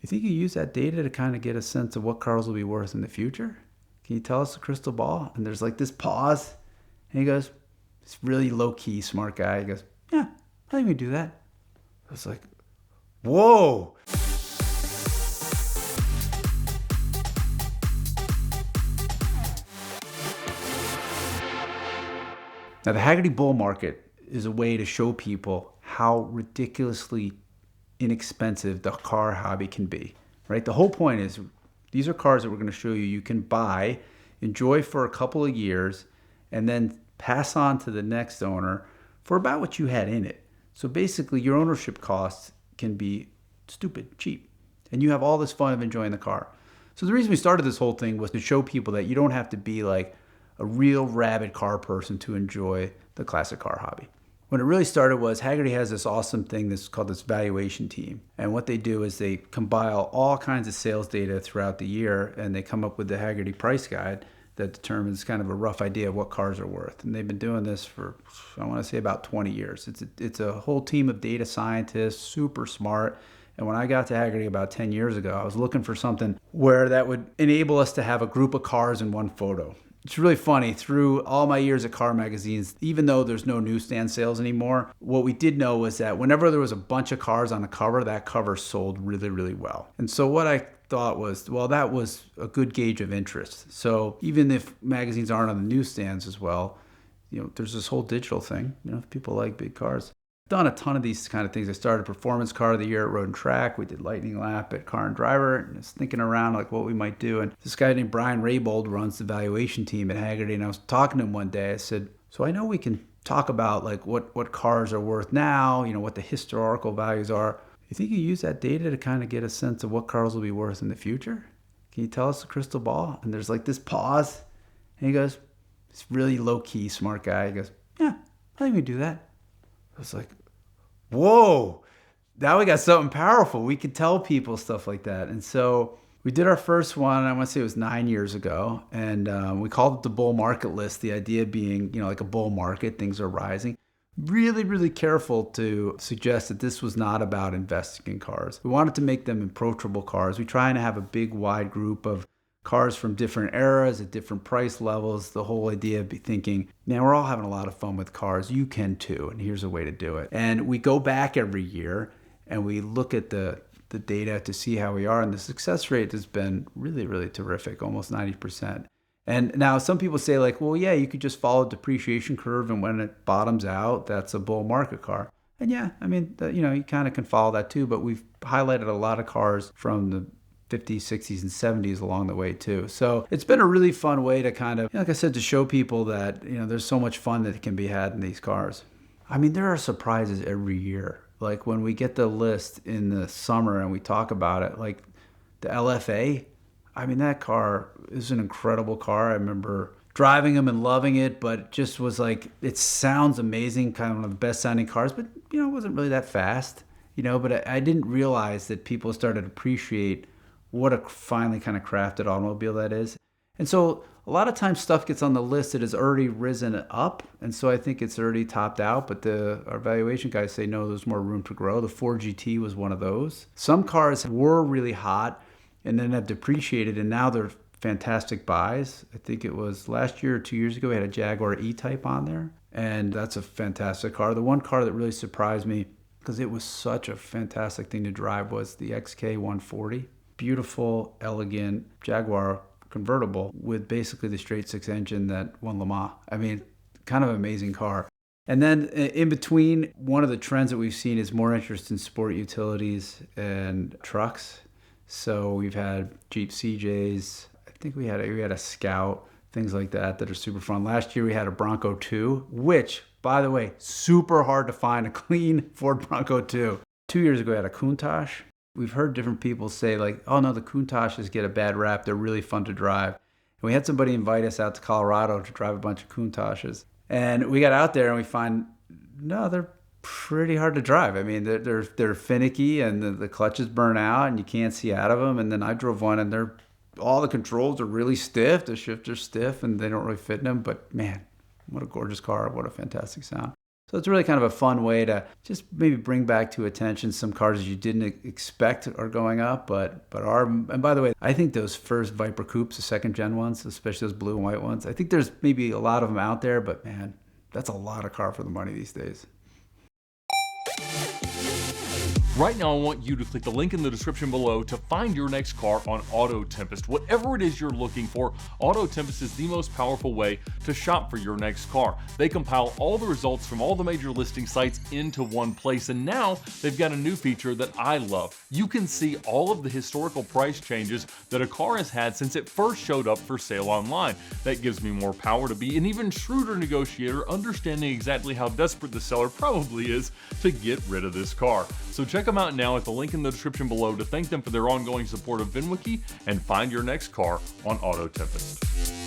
You think you use that data to kind of get a sense of what cars will be worth in the future? Can you tell us the crystal ball? And there's like this pause. And he goes, this really low key, smart guy. He goes, yeah, I think we do that. I was like, whoa. Now, the Haggerty bull market is a way to show people how ridiculously inexpensive the car hobby can be, right? The whole point is these are cars that we're going to show you you can buy, enjoy for a couple of years, and then pass on to the next owner for about what you had in it. So basically, your ownership costs can be stupid cheap, and you have all this fun of enjoying the car. So the reason we started this whole thing was to show people that you don't have to be like a real rabid car person to enjoy the classic car hobby. When it really started was Haggerty has this awesome thing that's called this valuation team. And what they do is they compile all kinds of sales data throughout the year, and they come up with the Haggerty price guide that determines kind of a rough idea of what cars are worth. And they've been doing this for, I want to say, about 20 years. It's a whole team of data scientists, super smart. And when I got to Haggerty about 10 years ago, I was looking for something where that would enable us to have a group of cars in one photo. It's really funny, through all my years at car magazines, even though there's no newsstand sales anymore, what we did know was that whenever there was a bunch of cars on a cover, that cover sold really, really well. And so what I thought was, well, that was a good gauge of interest. So even if magazines aren't on the newsstands as well, there's this whole digital thing, if people like big cars. Done a ton of these kind of things. I started Performance Car of the Year at Road and Track. We did Lightning Lap at Car and Driver, and I was thinking around like what we might do. And this guy named Brian Raybold runs the valuation team at Haggerty, and I was talking to him one day. I said, so I know we can talk about like what cars are worth now, what the historical values are. You think you use that data to kind of get a sense of what cars will be worth in the future? Can you tell us the crystal ball? And there's like this pause, and he goes, this really low key, smart guy. He goes, yeah, I think we do that. I was like, whoa, now we got something powerful. We could tell people stuff like that. And so we did our first one, I want to say it was 9 years ago, and we called it the bull market list. The idea being, like a bull market, things are rising. Really, really careful to suggest that this was not about investing in cars. We wanted to make them approachable cars. We try and have a big, wide group of cars from different eras at different price levels. The whole idea of thinking, man, we're all having a lot of fun with cars. You can too, and here's a way to do it. And we go back every year and we look at the data to see how we are. And the success rate has been really, really terrific, almost 90%. And now some people say like, well, yeah, you could just follow the depreciation curve, and when it bottoms out, that's a bull market car. And yeah, I mean, you kind of can follow that too, but we've highlighted a lot of cars from the 50s, 60s, and 70s along the way too. So it's been a really fun way to kind of, like I said, to show people that, there's so much fun that can be had in these cars. I mean, there are surprises every year. Like when we get the list in the summer and we talk about it, like the LFA, I mean, that car is an incredible car. I remember driving them and loving it, but it just was like, it sounds amazing, kind of one of the best sounding cars, but, it wasn't really that fast, but I didn't realize that people started to appreciate what a finely kind of crafted automobile that is. And so a lot of times stuff gets on the list that has already risen up, and so I think it's already topped out, but our valuation guys say no, there's more room to grow. The Ford GT was one of those. Some cars were really hot and then have depreciated, and now they're fantastic buys. I think it was last year or 2 years ago we had a Jaguar E-Type on there, and that's a fantastic car. The one car that really surprised me, because it was such a fantastic thing to drive, was the XK140. Beautiful, elegant Jaguar convertible with basically the straight six engine that won Le Mans. I mean, kind of amazing car. And then in between, one of the trends that we've seen is more interest in sport utilities and trucks. So we've had Jeep CJs. I think we had a Scout, things like that are super fun. Last year we had a Bronco 2, which, by the way, super hard to find a clean Ford Bronco 2. 2 years ago we had a Countach. We've heard different people say like, oh no, the Countaches get a bad rap. They're really fun to drive. And we had somebody invite us out to Colorado to drive a bunch of Countaches. And we got out there and we find, no, they're pretty hard to drive. I mean, they're finicky, and the clutches burn out and you can't see out of them. And then I drove one and all the controls are really stiff. The shifter's stiff and they don't really fit in them. But man, what a gorgeous car. What a fantastic sound. So it's really kind of a fun way to just maybe bring back to attention some cars you didn't expect are going up, but are. And by the way, I think those first Viper Coupes, the second gen ones, especially those blue and white ones, I think there's maybe a lot of them out there, but man, that's a lot of car for the money these days. Right now, I want you to click the link in the description below to find your next car on Auto Tempest. Whatever it is you're looking for, Auto Tempest is the most powerful way to shop for your next car. They compile all the results from all the major listing sites into one place, and now they've got a new feature that I love. You can see all of the historical price changes that a car has had since it first showed up for sale online. That gives me more power to be an even shrewder negotiator, understanding exactly how desperate the seller probably is to get rid of this car. So check them out now at the link in the description below to thank them for their ongoing support of VINwiki and find your next car on Auto Tempest.